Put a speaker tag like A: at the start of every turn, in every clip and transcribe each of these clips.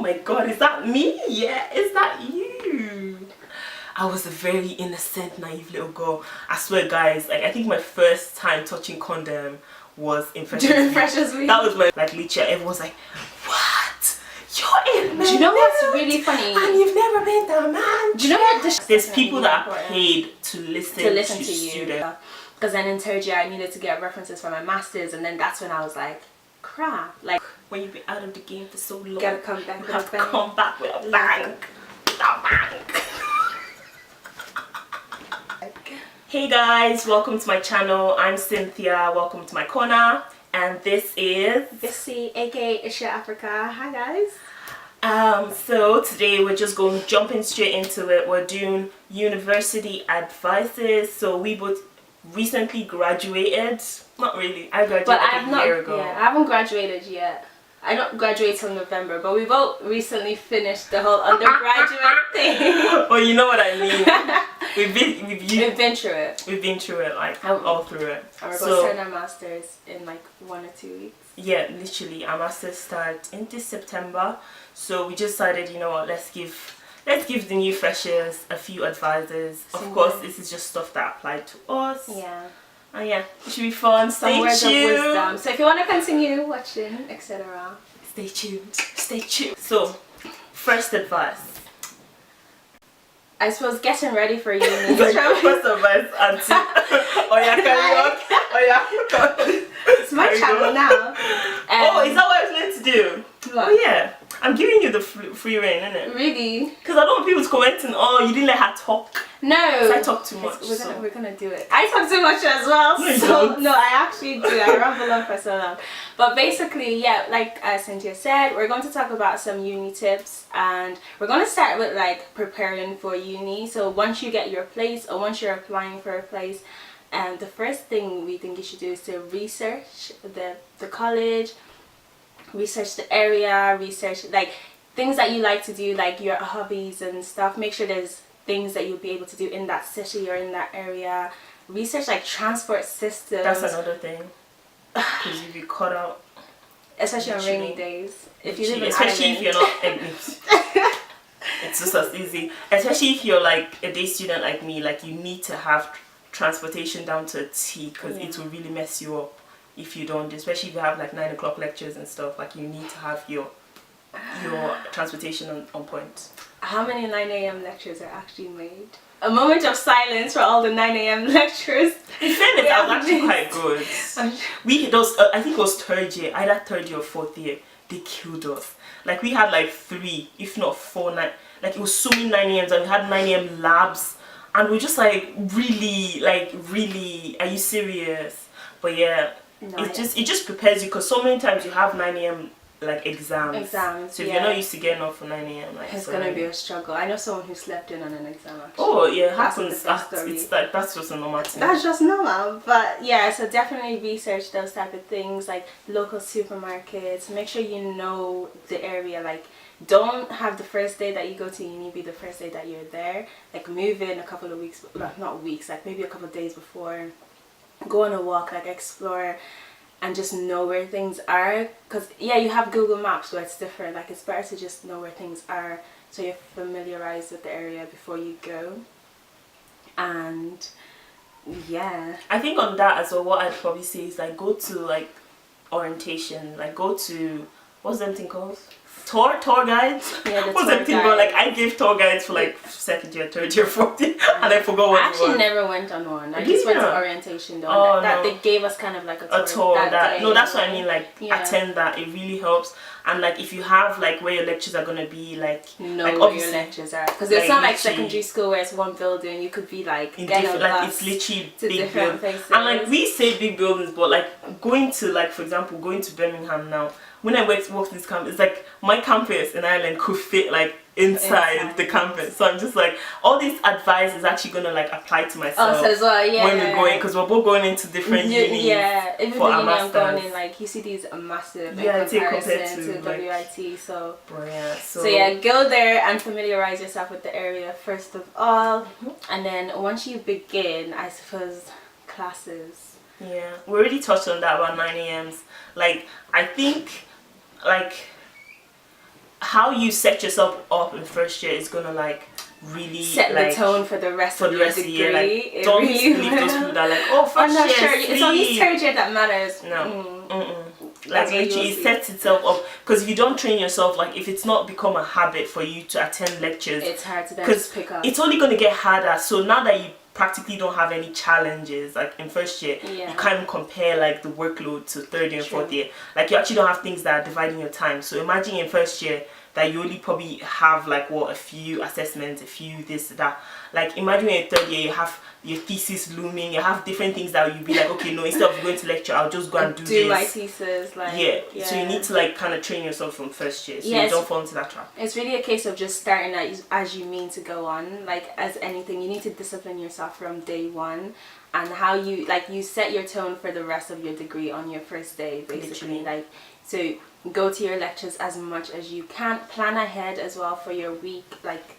A: my god, is that me? Yeah, is that you? I was a very innocent, naive little girl. I swear, guys, like I think my first time touching condom was in Freshers Week. That was my, like, literally everyone's like, what? You're in
B: Do you know what's really funny?
A: And you've never been the man.
B: Do you know what?
A: There's people that are paid to listen to
B: you. Because then in third year I needed to get references for my masters, and then that's when I was like, crap. Like,
A: when you've been out of the game for so long,
B: gotta come back.
A: You have to come back with a bang. With a bang. Hey guys, welcome to my channel. I'm Cynthia. Welcome to my corner, and this is
B: Bissy, aka Isha Africa. Hi guys.
A: So today we're just going jumping straight into it. We're doing university advices. So we both recently graduated. Not really. I graduated a year ago.
B: Yeah, I haven't graduated yet. I don't graduate till November, but we both recently finished the whole undergraduate thing.
A: Well, you know what I mean. We've been through it. We've been through it, like all through it.
B: And we're going to start our masters in like 1 or 2 weeks.
A: Yeah, literally. Our masters start in this September. So we just decided, you know what, let's give the new freshers a few advices. Of course, this is just stuff that applied to us.
B: Yeah.
A: And yeah, it should be fun. Stay tuned.
B: Some words of wisdom. So if you want to continue watching, etc.,
A: stay tuned. Stay tuned. So, first advice.
B: I suppose getting ready for uni.
A: First advice, auntie. Oh yeah, carry on. Oh yeah.
B: It's my channel now.
A: Oh, is that what I was meant to do? What? Oh yeah. I'm giving you the free reign, innit?
B: Really?
A: Because I don't want people commenting, oh, you didn't let her talk.
B: No.
A: Because I talk too much.
B: We're gonna do it. I talk too much as well. No, I actually do. I ramble on for so long. But basically, yeah, like Cynthia said, we're going to talk about some uni tips, and we're going to start with like preparing for uni. So once you get your place, or once you're applying for a place, the first thing we think you should do is to research the college, research the area, research like things that you like to do, like your hobbies and stuff. Make sure there's things that you'll be able to do in that city or in that area. Research like transport systems.
A: That's another thing. Because you'll be caught out.
B: Especially on rainy days. If you live in
A: especially if you're not it's just as easy. Especially if you're like a day student like me, like you need to have transportation down to a T, because it will really mess you up if you don't, especially if you have like 9 o'clock lectures and stuff. Like you need to have your transportation on point. How
B: many 9 a.m. lectures are actually made? A moment of silence for all the 9 a.m. lectures.
A: In fairness, I was actually quite good. I think it was third year, either third year or fourth year, they killed us. Like we had like 3, if not 4, like it was so many 9 a.m.s, and we had 9 a.m. labs, and we're just like, really, are you serious? But yeah, no, it just prepares you, because so many times you have 9 a.m. like exams. So if you're not used to getting up for 9 a.m, like
B: it's gonna be a struggle. I know someone who slept in on an exam actually.
A: Oh yeah, it happens. It's like that's just a normal thing.
B: That's just normal. But yeah, so definitely research those type of things, like local supermarkets. Make sure you know the area. Like, don't have the first day that you go to uni be the first day that you're there. Like, move in a couple of weeks, not weeks, like maybe a couple of days before. Go on a walk, like explore, and just know where things are. Because yeah, you have Google Maps, but it's different. Like, it's better to just know where things are, so you're familiarized with the area before you go. And yeah, I
A: think on that as well, what I'd probably say is like go to like orientation, like go to, what's that thing called? Tour guides?
B: Yeah, the
A: what's that thing called? Like I gave tour guides for like 2nd year, 3rd year, 4th year, and I forgot what it was.
B: I actually never went on one. I just went to orientation though.
A: Oh,
B: that they gave us kind of like a
A: tour that no, that's what I mean, like attend that. It really helps. And like if you have like where your lectures are gonna be, like
B: where your lectures are, because it's not like secondary school where it's one building. You could be like getting a bus,
A: it's literally
B: to
A: big
B: different places.
A: And like we say big buildings, but like going to, like for example, going to Birmingham now, when I walked this campus, it's like my campus in Ireland could fit like inside the campus. So I'm just like, all this advice is actually gonna like apply to myself
B: as well,
A: when we're going, because we're both going into different unis.
B: Yeah, even
A: for
B: the
A: our
B: uni I'm
A: masters.
B: going in, like UCD is a massive in comparison to WIT. So yeah, go there and familiarize yourself with the area first of all, and then once you begin, I suppose, classes.
A: Yeah, we already touched on that about 9 a.m.s. Like I think like how you set yourself up in first year is gonna like really
B: set
A: like,
B: the tone for the rest of your degree.
A: Year. Like, don't
B: really
A: believe those people that are like, oh, first
B: I'm not
A: year,
B: sure.
A: sleep.
B: It's only third year that matters.
A: No. Like literally it sets itself up, because if you don't train yourself, like if it's not become a habit for you to attend lectures,
B: it's hard to then pick up.
A: It's only going to get harder. So now that you practically don't have any challenges like in first year, you can't even compare like the workload to third year and fourth year. Like you actually don't have things that are dividing your time. So imagine in first year that you only probably have like what, a few assessments, a few this, that. Like imagine in third year you have your thesis looming, you have different things that you'd be like, okay, no, instead of going to lecture, I'll just go and do this.
B: my thesis, like
A: So you need to like kind of train yourself from first year, so you don't fall into that trap. It's
B: really a case of just starting as you mean to go on. Like as anything, you need to discipline yourself from day one, and how you like you set your tone for the rest of your degree on your first day, basically. Like, so go to your lectures as much as you can, plan ahead as well for your week, like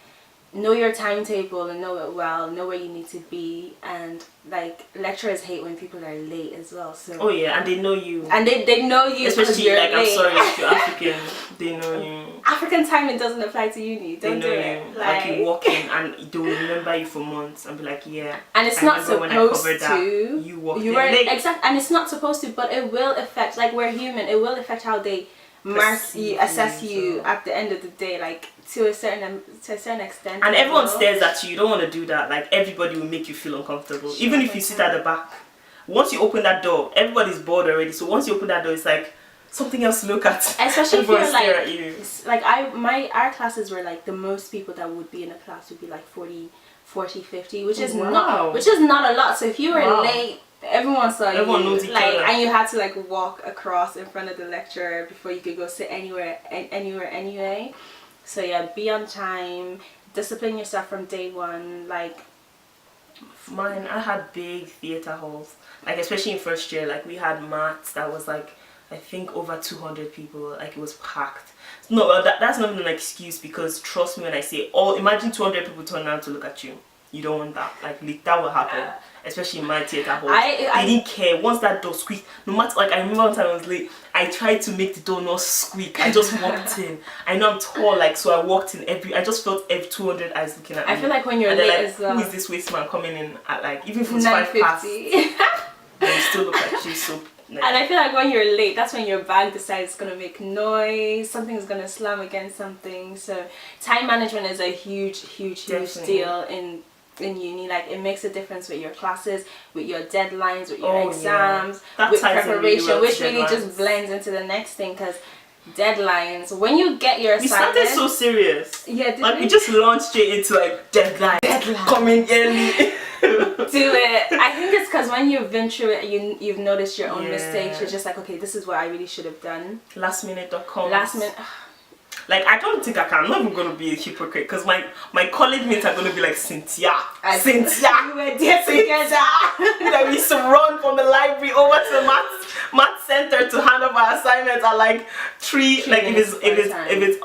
B: know your timetable and know it well, know where you need to be. And like lecturers hate when people are late as well, so
A: and they know you,
B: and they know you,
A: especially
B: you're
A: like
B: late.
A: I'm sorry if you're African, they know you.
B: African timing doesn't apply to uni. Don't do it.
A: Like you walk in and they will remember you for months and be like, yeah.
B: And it's not supposed to.
A: That, you walked in
B: late. Exactly, and it's not supposed to, but it will affect. Like we're human. It will affect how they mark you, assess you at the end of the day. Like to a certain extent.
A: And everyone stares at you. You don't want to do that. Like everybody will make you feel uncomfortable, even if you sit at the back. Once you open that door, everybody's bored already. So once you open that door, it's like something else to look at.
B: Especially if you're like our classes were like the most people that would be in a class would be like 40, 50, which is not a lot. So if you were late, everyone saw you.
A: Everyone knows each other.
B: And you had to like walk across in front of the lecturer before you could go sit anywhere anyway. So yeah, be on time, discipline yourself from day one. Like
A: mine, I had big theatre halls, like especially in first year. Like we had maths that was like, I think over 200 people. Like it was packed. No, that's not even an excuse, because trust me when I say, imagine 200 people turn around to look at you. You don't want that. Like that will happen, especially in my theatre hall. I didn't care. Once that door squeaked, no matter, like I remember one time I was late, I tried to make the door not squeak. I just walked in. I know I'm tall, like, so I walked in I just felt every 200 eyes looking at me.
B: I feel like when you're late,
A: like,
B: as well,
A: who is this waste man coming in at like, even if it's 5 past, they still look at you. So
B: and I feel like when you're late, that's when your bag decides it's gonna make noise, something's gonna slam against something. So time management is a huge deal in uni. Like it makes a difference with your classes, with your deadlines, with your exams, with preparation, which really just blends into the next thing, because deadlines, when you get your assignment,
A: we started so serious. Like we just launched straight into like deadline coming early.
B: Do it. I think it's because when you've been through it, you've noticed your own mistakes. You're just like, okay, this is what I really should have done.
A: Lastminute.com.
B: Like
A: I don't think I'm not even going to be a hypocrite, because my college mates are going to be like, Cynthia.
B: We were there together.
A: That we used to run from the library over to the math center to hand over our assignments at like 3, like if it's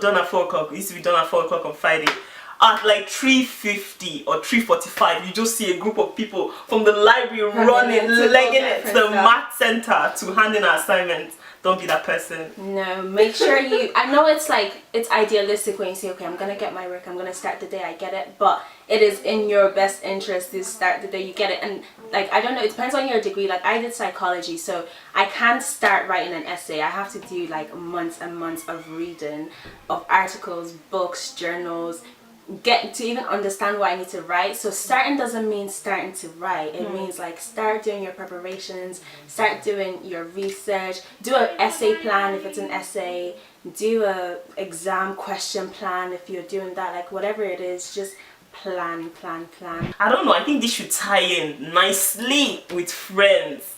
A: done at 4 o'clock. It used to be done at 4 o'clock on Friday. At like 3:50 or 3:45, you just see a group of people from the library running, legging it to the math center to hand in our assignments. Don't be that person. No,
B: make sure you, I know it's like, it's idealistic when you say, okay, I'm gonna get my work, I'm gonna start the day, I get it, but it is in your best interest to start the day you get it. And like, I don't know, it depends on your degree. Like I did psychology, so I can't start writing an essay. I have to do like months and months of reading of articles, books, journals, get to even understand what I need to write. So starting doesn't mean starting to write. It means like start doing your preparations, start doing your research, do an essay plan if it's an essay, do a exam question plan if you're doing that, like whatever it is, just plan.
A: I don't know, I think this should tie in nicely with friends.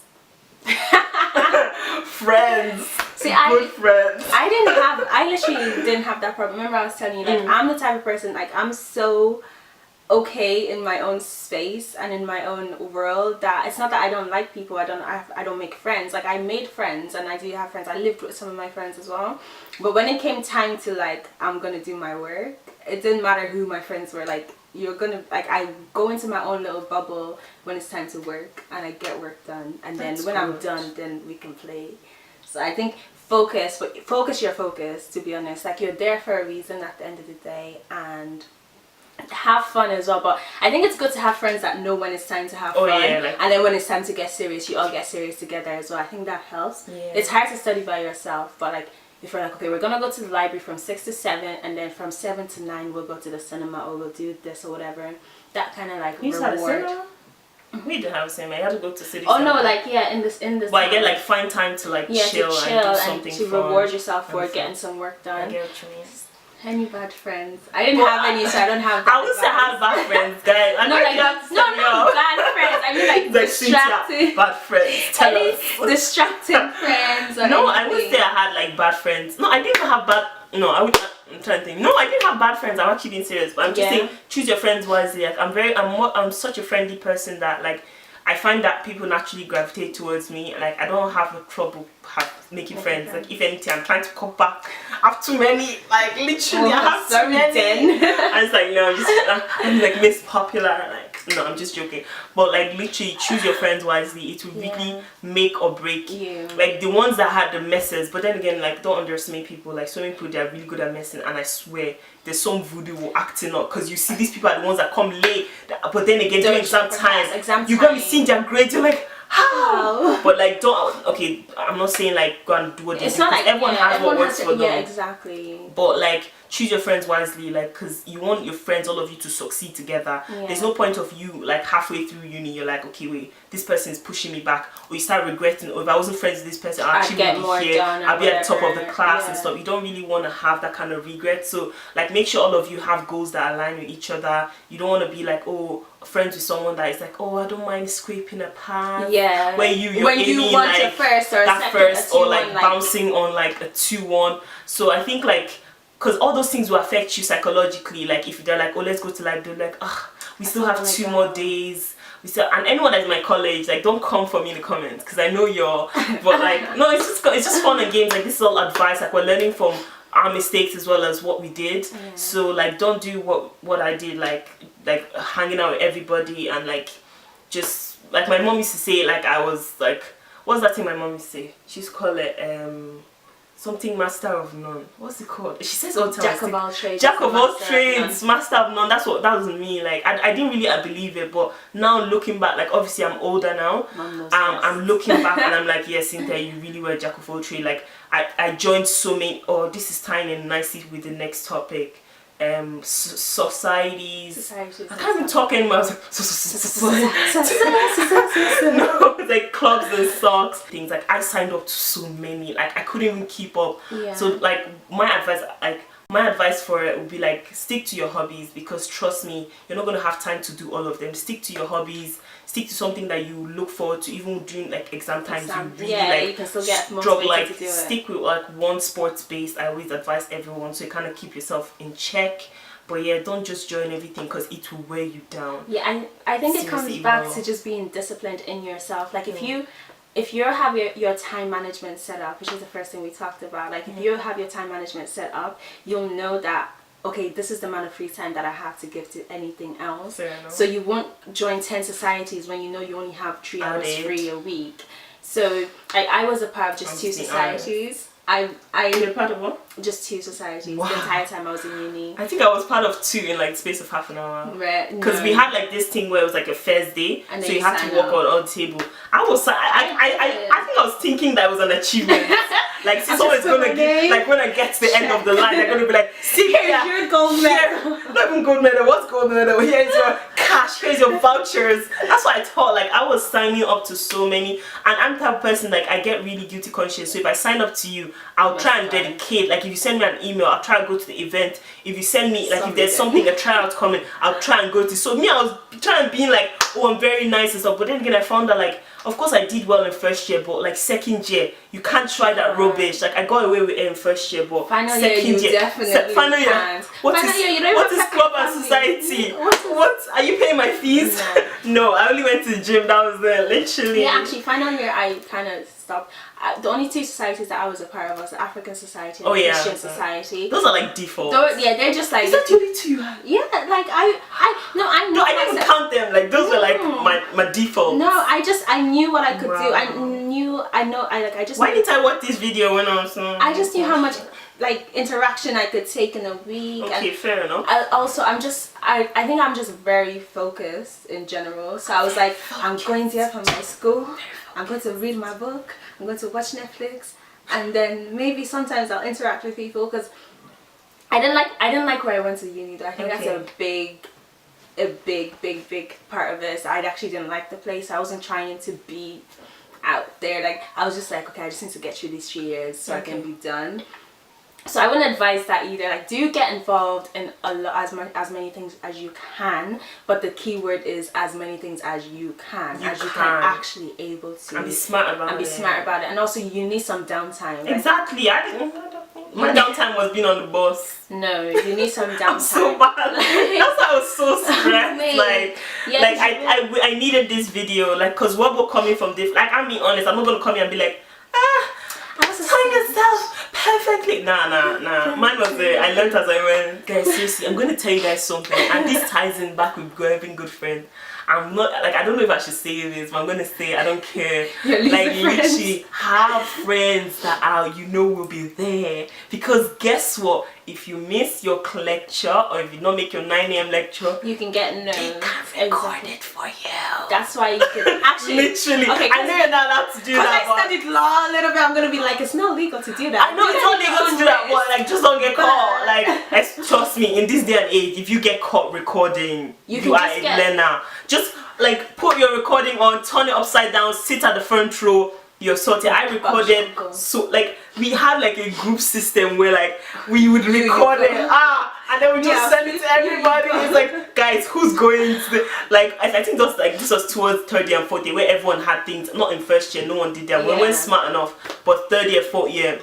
A: Friends.
B: See,
A: friends.
B: I literally didn't have that problem. Remember I was telling you, like I'm the type of person, like I'm so okay in my own space and in my own world that it's not that I don't like people, I don't make friends. Like I made friends and I do have friends. I lived with some of my friends as well. But when it came time to like, I'm gonna do my work, it didn't matter who my friends were. Like you're gonna, like I go into my own little bubble when it's time to work and I get work done, and then when I'm done, then we can play. So I think focus your focus, to be honest. Like, you're there for a reason at the end of the day, and have fun as well. But I think it's good to have friends that know when it's time to have fun,
A: like,
B: and then when it's time to get serious, you all get serious together as well. I think that helps. It's hard to study by yourself, but like, if we're like, okay, we're gonna go to the library from 6 to 7, and then from 7 to 9 we'll go to the cinema, or we'll do this or whatever, that kind of like reward.
A: We didn't have a cinema. I had to go to city.
B: Oh no, like in this.
A: But I get like find time to like chill and do something
B: to
A: fun
B: reward yourself for getting some work done.
A: I get what you mean.
B: Any bad friends? I didn't have any, so I don't have.
A: I would say I had bad friends, guys. I
B: no, bad friends. I mean like distracting.
A: Bad friends. Tell us.
B: Distracting friends. Or
A: no,
B: anything.
A: I would say I had like bad friends. No, I didn't have bad. No, I'm trying to think. No, I didn't have bad friends. I'm actually being serious, but I'm just saying, choose your friends wisely. Like, I'm such a friendly person that like, I find that people naturally gravitate towards me. Like, I don't have a trouble making friends. Like, if anything, I'm trying to come back. I have too many. Like, literally, I have too many. And it's like, I'm like Miss Popular. Like, no, I'm just joking. But like, literally, choose your friends wisely. It will really make or break you. Like, the ones that had the messes. But then again, like, don't underestimate people. Like, so many people, they're really good at messing. And I swear, there's some voodoo acting up, because you see these people are the ones that come late, but then again during exam time you're gonna be seeing their grades, you're like, how? But like, don't, okay, I'm not saying like go and do what they do. It's not like everyone has what works for them.
B: Yeah, exactly.
A: But like, choose your friends wisely, like, because you want your friends, all of you, to succeed together. There's no point of you like halfway through uni you're like, okay, wait, this person is pushing me back, or you start regretting, oh, if I wasn't friends with this person, I'll actually be here, I'll be at the top of the class and stuff. You don't really want to have that kind of regret. So like, make sure all of you have goals that align with each other. You don't want to be like, oh, friends with someone that is like, oh, I don't mind scraping a pass.
B: Yeah.
A: When you want like
B: a first or
A: that
B: second,
A: first, or like bouncing on like a 2-1. So I think like, because all those things will affect you psychologically. Like, if they're like, oh, let's go to library, like, we still have 2 more days. We still, and anyone that's in my college, like, don't come for me in the comments, because I know you're. But like, no, it's just fun and games. Like, this is all advice. Like, we're learning from our mistakes as well as what we did. So like, don't do what I did. Like hanging out with everybody, and like, just like my mom used to say. Like, I was like, what's that thing my mom used to say? She used to call it something master of none. What's it called? She says all the time.
B: Jack of all trades.
A: Jack of all trades, master of none. That was me. Like, I didn't really believe it, but now looking back, like, obviously I'm older now. I'm looking back and I'm like, yes, Cynthia, you really were a jack of all trades. Like, I joined so many. Oh, this is tying in nicely with the next topic. Societies. I can't even talk anymore. I was like, no, like clubs and socks, things. Like, I signed up to so many. Like, I couldn't even keep up. So like, my advice for it would be like, stick to your hobbies, because trust me, you're not gonna have time to do all of them. Stick to your hobbies. Stick to something that you look forward to, even during like exam times. You really like, you can still get motivated like, to do it. Stick with like one sports based. I always advise everyone, so you kind of keep yourself in check. But yeah, don't just join everything, because it will wear you down. Yeah, and I think it comes back to just being disciplined in yourself. Like, if you have your time management set up, which is the first thing we talked about, like, if you have your time management set up, you'll know that, okay, this is the amount of free time that I have to give to anything else. So you won't join 10 societies when you know you only have 3 hours free a week. So I was a part of just 2 societies. You're part of what? Just 2 societies. Wow. The entire time I was in uni. I think I was part of 2 in like the space of half an hour. Right. Because we had like this thing where it was like a first day, and so you had to walk on the table. I think I was thinking that it was an achievement. Like, since someone's gonna get, like, when I get to the end of the line, they're gonna be like, see, here's your gold medal. Not even gold medal. What's gold medal? Here's your cash. Here's your vouchers. That's what I thought. Like, I was signing up to so many, and I'm the type of person, like, I get really guilty conscious. So if I sign up to you, I'll try and dedicate. Like, if you send me an email, I'll try and go to the event. If you send me, like, if there's something, a tryout coming, I'll try and go to. So me, I was trying to be like, oh, I'm very nice and stuff. But then again, I found that, like, of course I did well in first year, but like second year, you can't try that rubbish. Like, I got away with it in first year, but final second year, you definitely final year. What is club and society? What are you paying my fees? No, I only went to the gym. That was there, literally. Yeah, actually, final year I kind of stopped. The only 2 societies that I was a part of was the African Society and the Christian Society. Those are like default. They're just like. Is that the only 2 you had? Yeah, like I didn't count them. Like, those were like my default. No, I knew what I could do. I knew
B: knew, I just
A: Why
B: knew,
A: didn't I watch this video when I was
B: I just knew how much like interaction I could take in a week.
A: Okay, fair enough.
B: I think I'm just very focused in general. So I was like, I'm going there for my school. I'm going to read my book. I'm going to watch Netflix, and then maybe sometimes I'll interact with people because I didn't like where I went to uni though. I think that's a big part of this. I actually didn't like the place. I wasn't trying to be out there. Like I was just like, okay, I just need to get through these 3 years so I can be done. So I wouldn't advise that either. Like, do get involved in as many things as you can, but the key word is as many things as you can actually able to,
A: and be smart about it.
B: And also you need some downtime.
A: Exactly. My downtime was being on the bus.
B: No, you need some downtime.
A: I'm so bad. That's why I was so stressed. I needed this video, like, cause what we're coming from this. Like, I'm being honest. I'm not gonna come here and be like, I was telling yourself perfectly. Nah. Mine was there. I learned as I went. Guys, seriously, I'm gonna tell you guys something, and this ties in back with having good friends. I'm not like, I don't know if I should say this, but I'm gonna say I don't care. Like, literally have friends that will be there, because guess what? If you miss your lecture or if you don't make your 9 a.m. lecture,
B: you can get notes.
A: They can record it for you.
B: That's why you can actually
A: literally. Okay, I know you're not allowed to do that.
B: Because I studied law a little bit, I'm gonna be like, it's not legal to do that.
A: I know it's not legal to do that, but like, just don't get caught. Like, trust me, in this day and age, if you get caught recording, you are a learner. Just like put your recording on, turn it upside down, sit at the front row. You're sorted. I recorded, so like we had like a group system where like we would record it, and then we just send it to everybody. It's like, guys, who's going to the, like I think this was towards third year and fourth year where everyone had things. Not in first year, no one did that. We weren't smart enough, but third year, fourth year,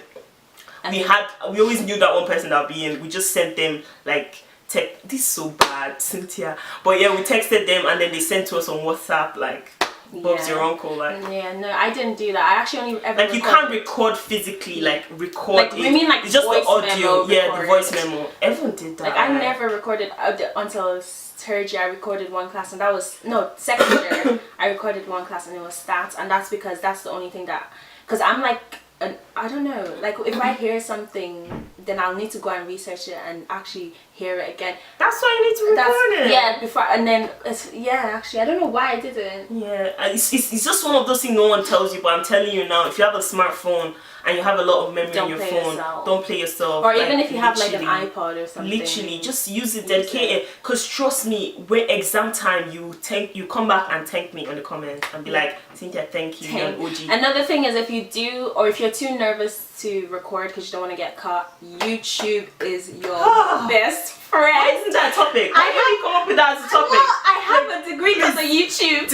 A: we always knew that one person that would be in. We just sent them like. This is so bad, Cynthia. But yeah, we texted them and then they sent to us on WhatsApp like, Bob's your uncle, like.
B: Yeah, no, I didn't do that. I actually only ever
A: you can't record physically, like record.
B: Like, you mean like
A: it's just the audio,
B: the
A: voice memo. Everyone did that.
B: Like I never recorded until third year. I recorded one class, and that was second year. I recorded one class, and it was stats, and that's because that's the only thing that, because I'm like. I don't know, like if I hear something, then I'll need to go and research it and actually hear it again.
A: That's why you need to record it.
B: Yeah, before, and then actually I don't know why I didn't.
A: Yeah, it's just one of those things no one tells you, but I'm telling you now, if you have a smartphone and you have a lot of memory on your phone, don't play yourself.
B: Or even if you have like an iPod or something. Literally,
A: just use it, dedicate it. Because trust me, when exam time, you come back and thank me on the comments and be like, Cynthia, thank you, you're an OG.
B: Another thing is, if you do, or if you're too nervous to record because you don't want to get caught, YouTube is your best friend.
A: Why isn't that a topic? Why did you come up with that as a topic?
B: Well, I have a degree because of YouTube.
A: What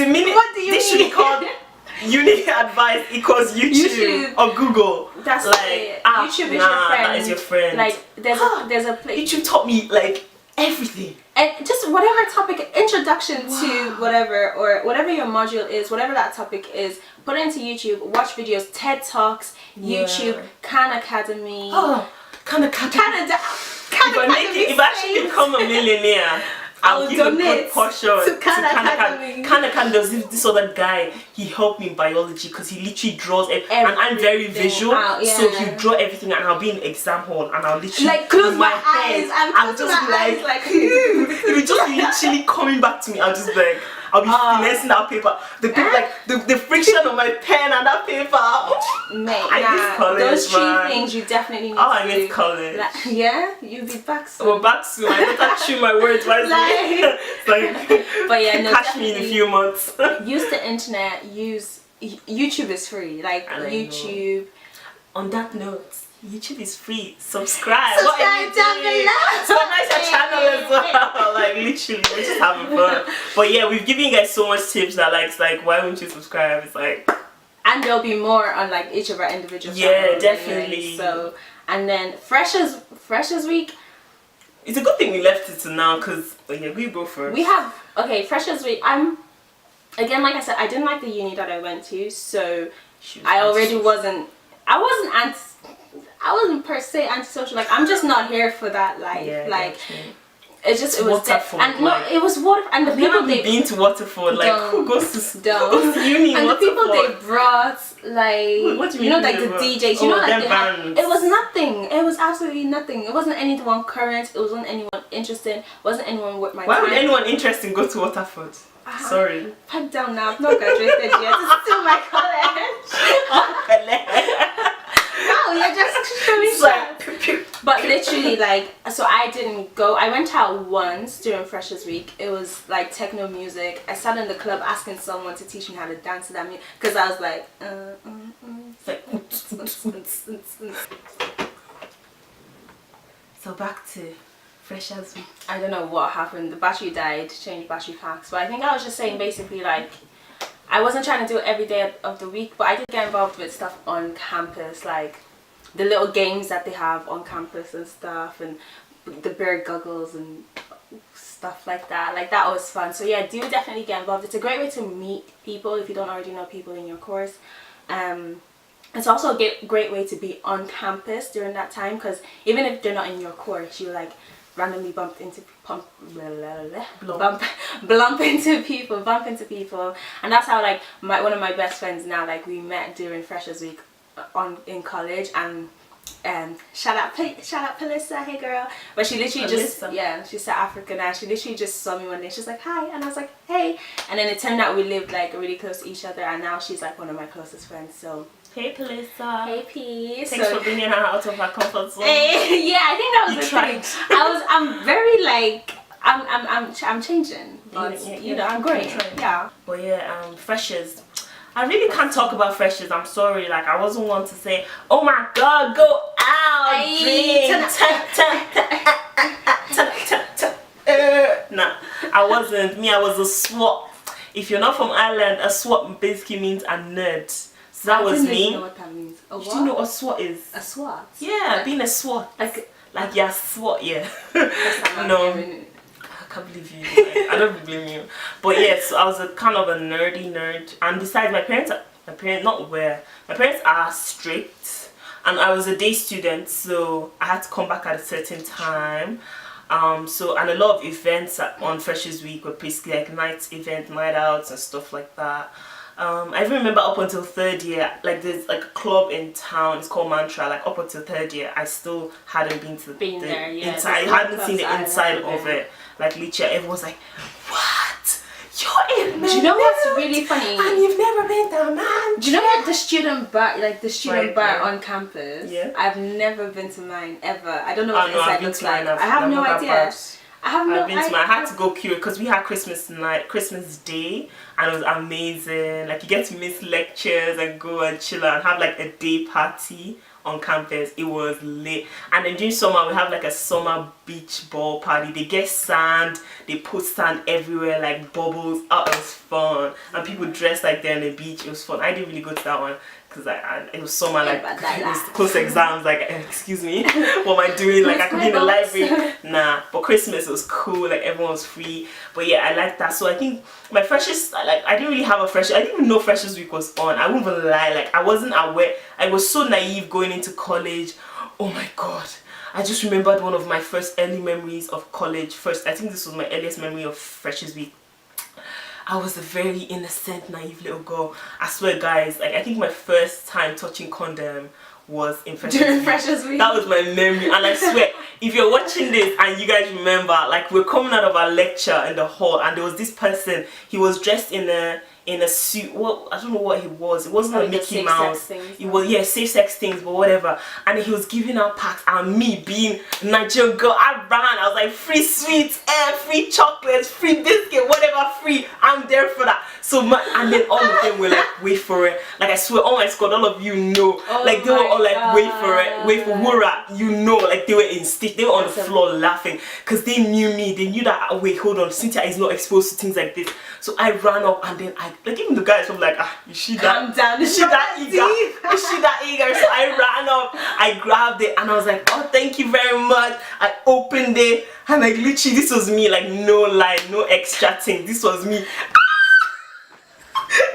A: do you mean? This should be called Unique Advice equals YouTube or Google.
B: That's like YouTube is your friend.
A: That is your friend.
B: Like there's a place.
A: YouTube taught me like everything.
B: And just whatever topic, introduction to whatever, or whatever your module is, whatever that topic is, put it into YouTube, watch videos, TED Talks, YouTube, Khan Academy.
A: Khan Academy. If I actually become a millionaire, I'll give a good portion to Khan Academy. Khan Academy, there's this other guy, he helped me in biology because he literally draws everything, and I'm very visual, so he'll draw everything and I'll be in the exam hall and I'll literally
B: like close my eyes,
A: I'll just be like it will just be literally coming back to me. I'll just be like, I'll be finessing that paper. The paper, like the friction of my pen and that paper.
B: Mate, those 3 things you definitely need to do.
A: I miss college.
B: Like, yeah, you'll be back soon.
A: We're back soon. I better chew my words wisely.
B: But yeah, no,
A: catch me in a few months.
B: Use the internet. YouTube is free. Like YouTube.
A: On that note, YouTube is free. Subscribe
B: down below.
A: Subscribe to our channel as well. Like literally, we're just having fun. But yeah, we've given you guys so much tips that like, it's like, why won't you subscribe? It's like,
B: and there'll be more on like each of our individual channels.
A: Yeah, definitely.
B: Anyway, so, and then Freshers Week.
A: It's a good thing we left it to now, because we go first.
B: We have Freshers Week. Again, like I said, I didn't like the uni that I went to, so I wasn't per se antisocial. Like, I'm just not here for that life. it was
A: Waterford,
B: and no,
A: like,
B: it was water, and the
A: I've
B: people
A: never
B: they
A: been to Waterford. Like, who goes to uni in
B: and the people
A: Waterford?
B: they brought, like,
A: What do you
B: you know,
A: mean
B: like the
A: they brought?
B: DJs, you know, like
A: them
B: they had,
A: bands.
B: it was nothing. It was absolutely nothing. It wasn't anyone current. It wasn't anyone interesting. It wasn't anyone worth my
A: Why
B: time.
A: would anyone interested go to Waterford? Sorry.
B: Pipe down now. I've not graduated yet. It's still my college. No, you're just showing shots. But literally, like, so I didn't go. I went out once during Freshers Week. It was like techno music. I sat in the club asking someone to teach me how to dance to that music because I was like,
A: So back to Freshers Week.
B: I don't know what happened. The battery died, changed battery packs. But I think I was just saying basically, like, I wasn't trying to do it every day of the week, but I did get involved with stuff on campus, like the little games that they have on campus and stuff, and the bear goggles and stuff like that. Like, that was fun. So yeah, do definitely get involved. It's a great way to meet people if you don't already know people in your course. It's also a great way to be on campus during that time, because even if they're not in your course, you like randomly bump into people, and that's how, like, one of my best friends now, like, we met during Freshers Week in college, and shout out Pelissa, hey girl. But she literally she's South African now. She literally just saw me one day. She's like, hi, and I was like, hey, and then it turned out we lived like really close to each other, and now she's like one of my closest friends. So
A: hey Pelissa.
B: hey P.
A: Thanks for bringing her out of her comfort zone.
B: Yeah, I think that was the thing. I'm very like I'm changing, but you know, I'm growing. Yeah.
A: But yeah, freshers. I really can't talk about freshers. I'm sorry. Like, I wasn't one to say, oh my god, go out, drink. Nah, I wasn't. Me, I was a SWAT. If you're not from Ireland, a SWAT basically means a nerd. So that was me.
B: I didn't know what that means.
A: Do you know what SWAT is?
B: A SWAT?
A: Yeah, like, being a SWAT. Like you're SWAT, yeah. No. I can't believe you. Like, I don't blame you. But yes, I was a kind of a nerdy nerd. And besides, my parents are strict. And I was a day student, so I had to come back at a certain time. And a lot of events on Freshers Week were basically like night outs and stuff like that. I even remember up until third year, like, there's like a club in town, it's called Mantra. Like, up until third year, I still hadn't been to the inside. I hadn't seen the inside of it. Like, literally, everyone's like, what? You're in.
B: Do you know what's really funny?
A: And you've never been to Mantra?
B: Do you know what the student bar, bar on campus?
A: Yeah.
B: I've never been to mine ever. I don't know what the
A: I've
B: inside
A: been
B: looks
A: to
B: like.
A: mine.
B: I have no idea.
A: I had to go queue because we had Christmas Day, and it was amazing. Like, you get to miss lectures and go and chill and have like a day party on campus. It was lit. And then during summer, we have like a summer beach ball party. They get sand, they put sand everywhere, like bubbles. Oh, it was fun. And people dressed like they're on the beach. It was fun. I didn't really go to that one because it was summer, like it was close exams. Like, excuse me, what am I doing? Like, I could be in the library. Nah, but Christmas, it was cool. Like, everyone was free. But yeah, I like that. So I think my freshers, like, I didn't really have a freshers. I didn't even know Freshers Week was on. I won't even lie. Like, I wasn't aware. I was so naive going into college. Oh my god. I just remembered one of my first early memories of college. I think this was my earliest memory of Freshers Week. I was a very innocent, naive little girl. I swear, guys, like, I think my first time touching condom was in Freshers Week. That was my memory. And I swear, if you're watching this and you guys remember, like, we're coming out of our lecture in the hall, and there was this person. He was dressed in a suit. Well, I don't know what he was. It wasn't a Mickey Mouse. It was, safe sex things, but whatever. And he was giving out packs, and me being a Nigerian girl, I ran. I was like, free sweets, free chocolates, free biscuit, whatever, free. I'm there for that. So and then all of them were like, wait for it. Like, I swear, oh my god, all of you know. Like, they were all like, wait for it, wait for Wura. You know, like, they were in stitch. They were on the floor laughing because they knew me. They knew that, wait, hold on, Cynthia is not exposed to things like this. So I ran up, and then like, even the guys were like, is she that? Calm down. Is she that eager? Is she that eager? So I ran up, I grabbed it, and I was like, oh, thank you very much. I opened it, and like, literally, this was me. Like, no lie, no extra thing. This was me.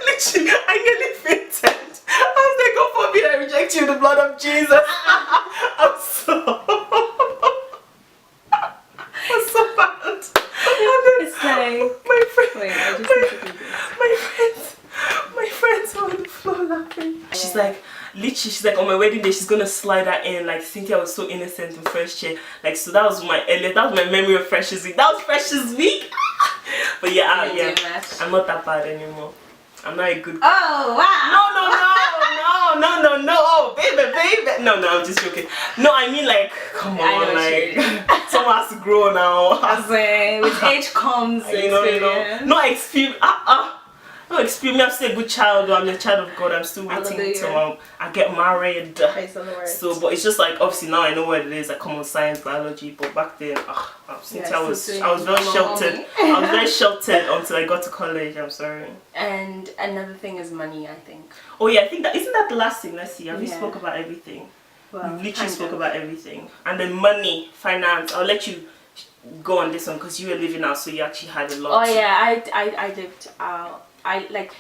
A: Literally, I nearly fainted. I was like, God forbid I reject you in the blood of Jesus. I'm so bad. literally, she's like, on my wedding day, she's gonna slide that in. Like, Cynthia was so innocent in first year. Like, so that was my memory of Freshers Week. That was Freshers Week. But yeah, I'm not that bad anymore. I'm not a good.
B: Oh wow!
A: No, oh baby. No, I'm just joking. No, I mean, like, come on, like, someone has to grow now.
B: As with age comes experience.
A: No experience. No experience. I'm still a good child. I'm a child of God. I'm still waiting till I get married. So, but it's just like, obviously now I know what it is. Like common science, biology. But back then, since I was very sheltered. I was very sheltered until I got to college. I'm sorry.
B: And another thing is money, I think.
A: Oh yeah, I think that isn't that the last thing. Let's see. We spoke about everything. Well, we literally spoke about everything. And then money, finance. I'll let you go on this one because you were living out, so you actually had a lot.
B: Oh yeah, I lived out. I like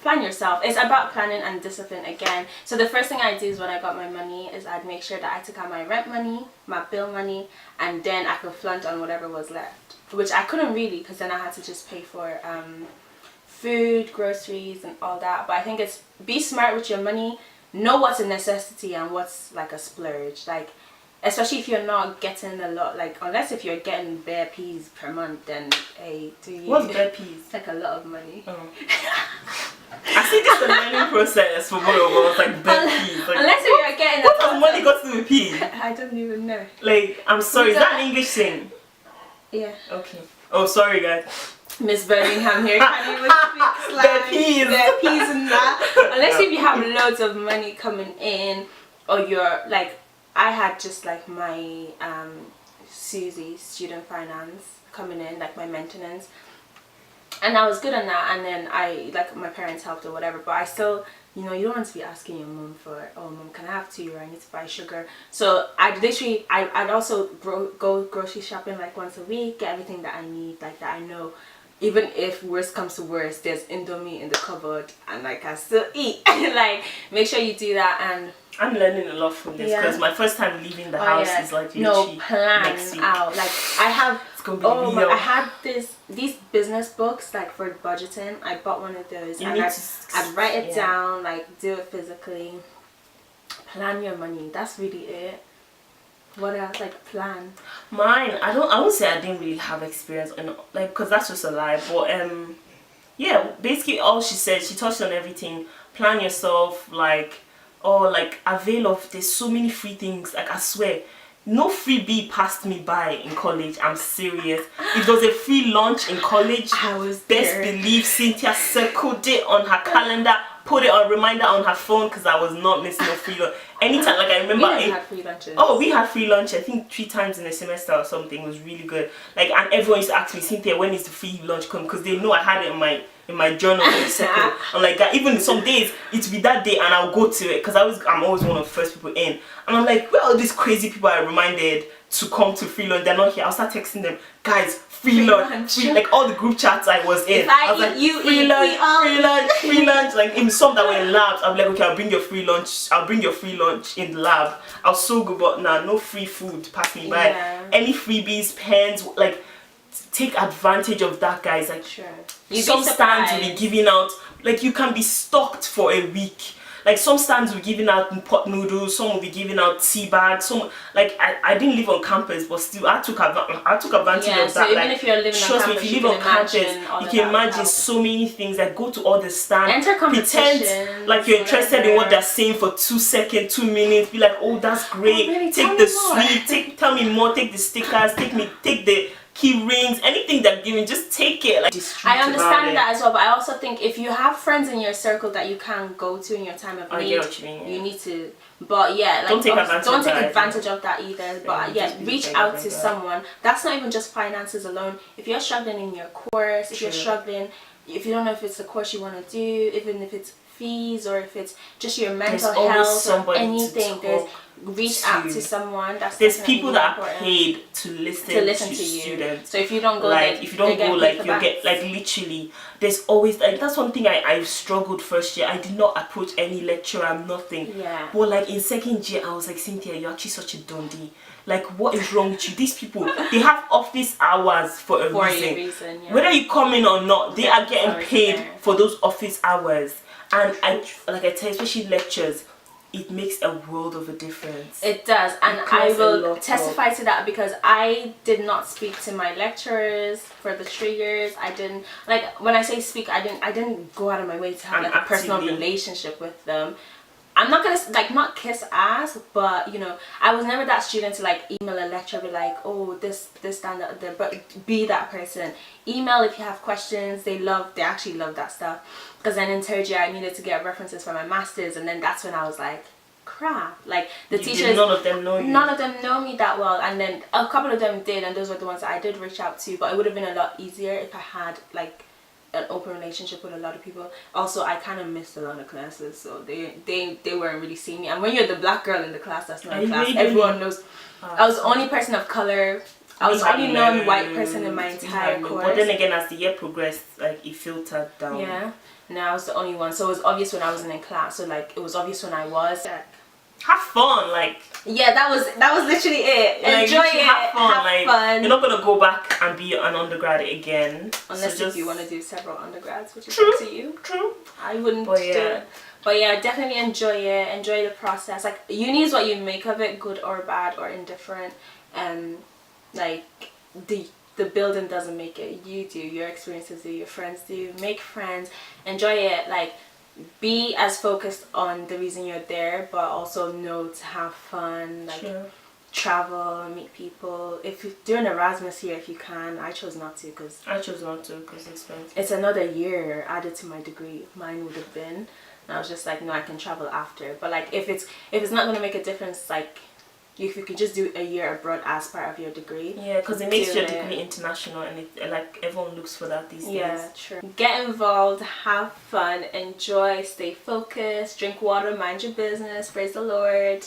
B: plan yourself. It's about planning and discipline again. So the first thing I do is when I got my money is I'd make sure that I took out my rent money, my bill money, and then I could flaunt on whatever was left, which I couldn't really because then I had to just pay for food, groceries, and all that. But I think it's be smart with your money. Know what's a necessity and what's like a splurge. Like, especially if you're not getting a lot, like unless if you're getting bare peas per month, then hey, do you?
A: What's bare peas?
B: It's like a lot of money.
A: Oh. I see this is a learning process for both of us, like bare peas. Like,
B: unless if you're getting
A: what has money got to do with peas?
B: I don't even know.
A: Like, I'm sorry, is that an English thing?
B: Yeah.
A: Okay. Oh, sorry guys.
B: Miss Birmingham here, can you speak slang? Bare peas and that. Unless if you have loads of money coming in, or you're like, I had just like my Susie student finance coming in, like my maintenance, and I was good on that, and then I like my parents helped or whatever, but I still, you know, you don't want to be asking your mom for, oh mom, can I have tea, or I need to buy sugar. So I'd also go grocery shopping like once a week, get everything that I need, like that I know. Even if worst comes to worst, there's Indomie in the cupboard and like I still eat. Like, make sure you do that. And
A: I'm learning a lot from this because my first time leaving the house is like
B: plan
A: next week.
B: out. Like I have,
A: it's gonna be real.
B: I had these business books like for budgeting. I bought one of those and I'd write it down, like do it physically. Plan your money. That's really it. What else? Like plan.
A: Mine, I won't say I didn't really have experience in, like, because that's just a lie, but yeah, basically all she said, she touched on everything. Plan yourself, like, like avail of, there's so many free things, like I swear no freebie passed me by in college. I'm serious. If there was a free lunch in college,
B: I was
A: best believe Cynthia circled it on her calendar, put it on reminder on her phone, because I was not missing no free lunch. Anytime, like I remember,
B: we had free lunches.
A: Oh, we had free lunch. I think 3 times in a semester or something. It was really good. Like, and everyone used to ask me, Cynthia, when is the free lunch coming? Because they know I had it in my journal. I'm like, even some days it'll be that day, and I'll go to it because I'm always one of the first people in. And I'm like, well, these crazy people I reminded to come to free lunch, they're not here. I'll start texting them, guys, free lunch. Like all the group chats I was in. I was like, free lunch. Like in some that were in labs, I'm like, okay, I'll bring your free lunch. I'll bring your free lunch in the lab. I was so good, but nah, no free food pass me by. Any freebies, pens, like take advantage of that, guys. Like some stands will be giving out, like you can be stocked for a week. Like some stands will be giving out pot noodles, some will be giving out tea bags. Some, like I didn't live on campus, but still I took advantage of that.
B: So even
A: like,
B: if you're living on campus,
A: if you live on campus, you can imagine so many things. Like go to all the stands, pretend like you're interested in what they're saying for 2 seconds, 2 minutes. Be like, oh, that's great.
B: Really,
A: take the sweet, tell me more. Take the stickers, take the key rings, anything they're giving, just take it. Like,
B: I understand that as well, but I also think if you have friends in your circle that you can go to in your time of need, you need to. But yeah, like don't take advantage of that either. But yeah, reach out to someone. That's not even just finances alone. If you're struggling in your course, if you're struggling, if you don't know if it's the course you want to do, even if it's fees or if it's just your mental health or anything, reach out to someone. There's
A: people that are paid to listen to students.
B: So if you don't go,
A: like if you don't go, like you'll get, like literally there's always, like that's one thing I struggled first year. I did not approach any lecturer, nothing. But like in second year I was like, Cynthia, you're actually such a dundee. Like, what is wrong with you? These people, they have office hours for a reason. Whether you come in or not, they are getting paid for those office hours. And like I tell you, especially lectures, it makes a world of a difference.
B: It does, and I will testify to that because I did not speak to my lecturers for the 3 years. I didn't, like, when I say speak, I didn't go out of my way to have like a personal relationship with them. I'm not gonna like not kiss ass, but you know, I was never that student to like email a lecturer, be like, oh, this that, that, but be that person. Email if you have questions. They actually love that stuff. Because then in 3rd year I needed to get references for my masters, and then that's when I was like, crap, like the teachers,
A: none of them know you.
B: None of them know me that well, and then a couple of them did, and those were the ones that I did reach out to. But it would have been a lot easier if I had like an open relationship with a lot of people. Also, I kind of missed a lot of classes, so they weren't really seeing me. And when you're the black girl in the class, that's not a class. Everyone knows. I was the only person of color. I was the only non-white person in my entire course.
A: But then again, as the year progressed, like it filtered down.
B: Yeah. And I was the only one, so it was obvious when I wasn't in class. So like it was obvious when I was.
A: Have fun, like.
B: Yeah, that was literally it. Like, enjoy it. Have fun.
A: You're not gonna go back and be an undergrad again.
B: Unless if you want to do several undergrads, which is up to you.
A: True.
B: I wouldn't do it. But yeah, definitely enjoy it. Enjoy the process. Like uni is what you make of it, good or bad or indifferent. Like the building doesn't make it. You do. Your experiences do. Your friends do. Make friends. Enjoy it. Like, be as focused on the reason you're there, but also know to have fun. Like, travel, meet people. If you're doing Erasmus here, if you can. I chose not to because
A: it's expensive.
B: It's another year added to my degree. Mine would have been. And I was just like, no, I can travel after. But like, if it's not gonna make a difference, like, if you could just do a year abroad as part of your degree.
A: Yeah, because it makes your degree international, and like everyone looks for that these days.
B: Yeah, true. Get involved, have fun, enjoy, stay focused, drink water, mind your business, praise the Lord.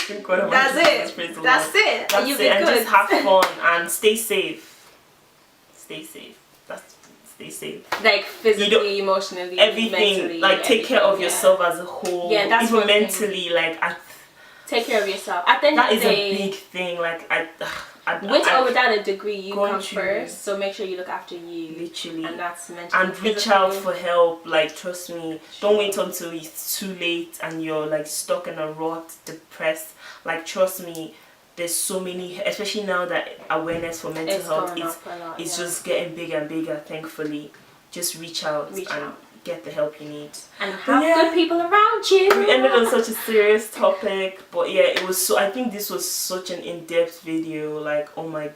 A: Drink water,
B: That's it. Praise the Lord. That's it.
A: That's
B: You'll
A: it. And
B: good.
A: just have fun and stay safe. Stay safe. Stay safe.
B: Like physically, emotionally,
A: everything.
B: Mentally,
A: like take care of yourself as a whole.
B: Yeah, that's
A: even mentally. Like
B: take care of yourself. At the end of the day,
A: that is a big thing. Like
B: with or without a degree, you come first. So make sure you look after you.
A: Literally.
B: And that's mentally.
A: And reach out for help. Like trust me. Don't wait until it's too late and you're like stuck in a rut, depressed. Like trust me. There's so many, especially now that awareness for mental health is just getting bigger and bigger. Thankfully, just reach out and get the help you need.
B: And have good people around you.
A: We ended on such a serious topic, but yeah, it was so. I think this was such an in-depth video. Like, oh my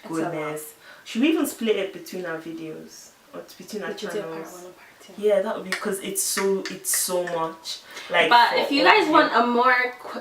A: goodness, should we even split it between our videos or between our channels? Yeah, that would be because it's so much. Like,
B: but if you guys want a more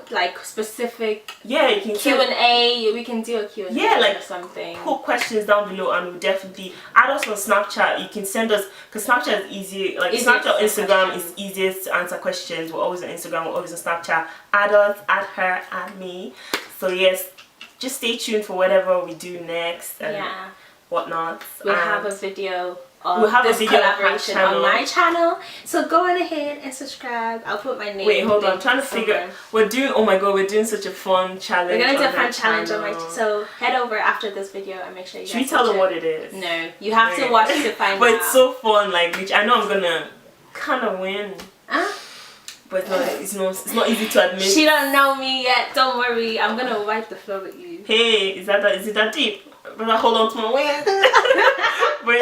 B: like specific
A: you can
B: Q&A, we can do a Q&A
A: like
B: or something.
A: Put questions down below and we'll definitely add us on Snapchat. You can send us, because Snapchat is easy. Like Snapchat or Instagram is easiest to answer questions. We're always on Instagram, we're always on Snapchat. Add us, add her, add me. So yes, just stay tuned for whatever we do next and whatnot.
B: We'll have a video of this collaboration on my channel, so go on ahead and subscribe. I'll put my name.
A: Wait, hold on, I'm trying to figure. We're doing such a fun challenge.
B: We're gonna do a fun challenge on my so head over after this video and make sure you guys
A: should we tell them what it is?
B: No, you have to watch to find out.
A: But it's so fun, like, which I know I'm gonna kind of win. But it's not easy to admit.
B: She don't know me yet. Don't worry, I'm gonna wipe the floor with you.
A: Hey, is it that deep? But I hold on to my win. But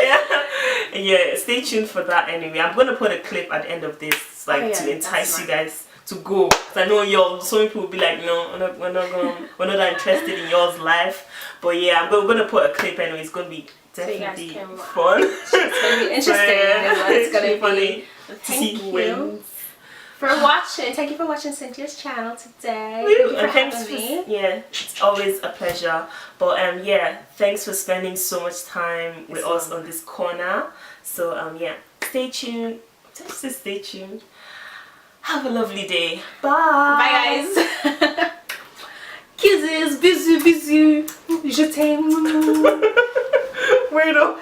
A: yeah, stay tuned for that anyway. I'm gonna put a clip at the end of this, like to entice you guys to go. Cause I know so many people will be like, no, we're not that interested in y'all's life. But yeah, we're gonna put a clip anyway. It's gonna be definitely fun.
B: It's gonna be interesting. It's gonna be funny. Thank you for watching. Thank you for watching Cynthia's channel today. Thank you for having me. Yeah,
A: it's always a pleasure. But yeah, thanks for spending so much time with us on this corner. So yeah, stay tuned. Just stay tuned. Have a lovely day. Bye.
B: Bye guys. Kisses, bisous, bisous. Je t'aime.
A: Weirdo.